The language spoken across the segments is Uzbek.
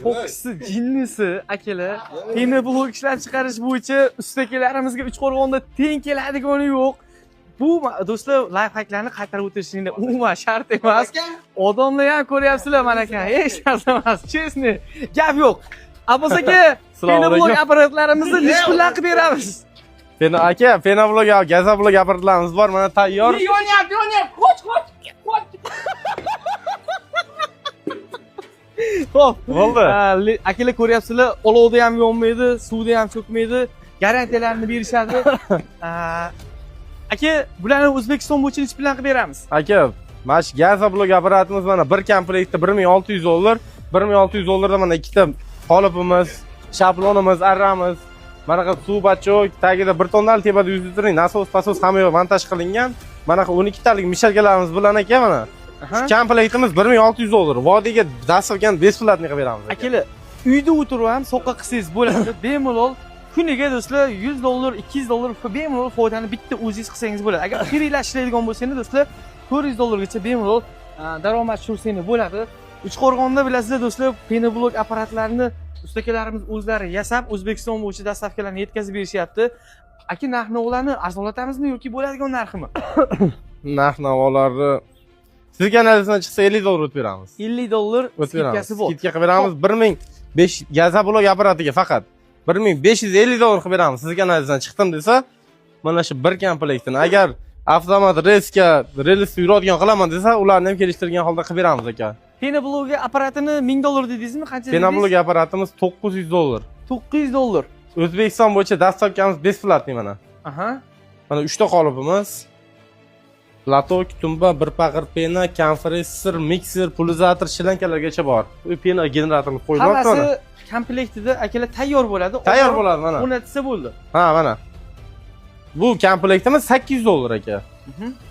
Foxi, jinnisi akalar. Peni blok ishlab chiqarish bo'yicha ustakilarimizga Uchqo'rg'onda teng keladigani yo'q. Bu do'stlar layfhaklarni qaytarib o'tirishingda umuman shart emas. Odamlar ham ko'ryapsizlar mana aka, hech narsa emas, chestni. Gap yo'q. Abbos aka, peni blok apparatlarimizni necha puldan qilib beramiz? Aka, Penoblog, Gazablog apparatlarimiz bor, mana tayyor. Yonyapti. Qoch. Xo'p, Bo'ldi. Akalar ko'ryapsizlar, olovda ham yonmaydi, suvda ham cho'kmaydi, garantiyalarni berishadi. Aka, bularni O'zbekiston bo'yicha necha puldan qilib beramiz? Aka, mana shu Gazablog apparatimiz mana bir komplektda $1600. $1600 mana ikkita qolipimiz, shablonimiz, arramiz, mana bu suv bachok, tagida 1 tonnalik, tepada 100 litrlik nasos, pasos hamma yoq montaj qilingan. Mana bu 12 talik mishalkalarimiz bilan aka mana. Shu komplektimiz $1600. Vodiyga dastavkan besplatniy qilib beramiz. Akalar, uyda o'tirib ham soqqa qilsangiz bo'ladi. Bemalol kuniga do'stlar $100, $200 bemalol foydani bitta o'zingiz qilsangiz bo'ladi. Agar freelashlaydigan bo'lsangiz do'stlar $400 gacha bemalol daromad tushirsangiz bo'ladi. Uchqo'rg'onda bilasizlar do'stlar, peni blok apparatlarini ustakalarimiz o'zlari yasab O'zbekiston bo'yicha dastavkalarni yetkazib berishyapti. Aka, narx-navolarni arzonlatamizmi yoki bo'ladigan narximi? Narx-navolarni sizga analizdan chiqsa $50 o'tib beramiz. $50 skidkasi bor. Skidka qilib beramiz. 1500 Gazablog apparatiga faqat $1550 qilib beramiz. Sizga analizdan chiqdim desa, mana shu bir komplektini agar avtomat reska, relsda yuradigan qilaman desa, ularni ham kelishtirgan holda qilib beramiz aka. Peni blok apparatini $1000 dedingizmi? Qancha dedingiz? Peni blok apparatimiz $900. $900. O'zbekiston bo'yicha dastavkamiz besplatniy mana. Aha. Mana 3 ta qolipimiz. Latok, tumba, bir paqir pena, kompressor, mikser, pulsator, shlankalargacha bor. U pena generatorni qo'yilmoqda mana. Hammasi komplektida akalar tayyor bo'ladi. Tayyor bo'ladi mana. O'rnatsa bo'ldi. Ha, mana. Bu komplektimiz $800 aka.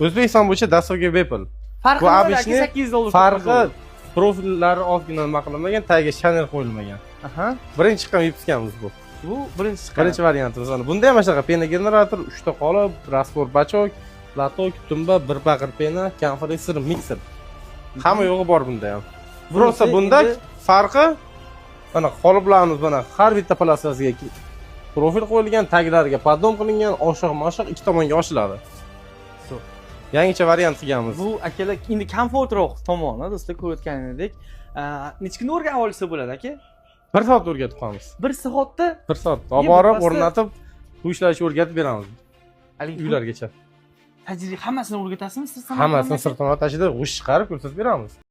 O'zbekiston bo'yicha dastavka bepul. Farqi nima aka, $800? Farqi profillari ozgina nima qilinmagan, tagiga shanel qo'yilmagan. Aha. Birinchi chiqqan vipskamiz bu. Bu birinchi chiqqan. Birinchi variantimiz mana. Bunda ham shunaqa pena generator, 3 ta qolip, rastvor bachok, latok, tumba, bir paqir pena, kompressor, mikser. Hamma yo'g'i bor bunda ham. Birosa bunda farqi mana qoliplarimiz mana har bitta plastikasiga profil qo'yilgan, taglariga podnom qilingan, oshiq-moshiq ikki tomonga ochiladi. Yangicha variant qilganmiz. Bu akalar endi komfortroq tomoni, do'stlar ko'rayotganingdek, necha kun o'rganib olsa bo'ladi aka? 1 soat o'rgatib qo'yamiz. 1 soatda? 1 soatda olib borib, o'rnatib, bu ishlarni o'rgatib beramiz. Uylargacha. Tajriba hammasini o'rgatasizmi siz? Hammasini sirtma tashida g'ush chiqarib ko'rsatib beramiz.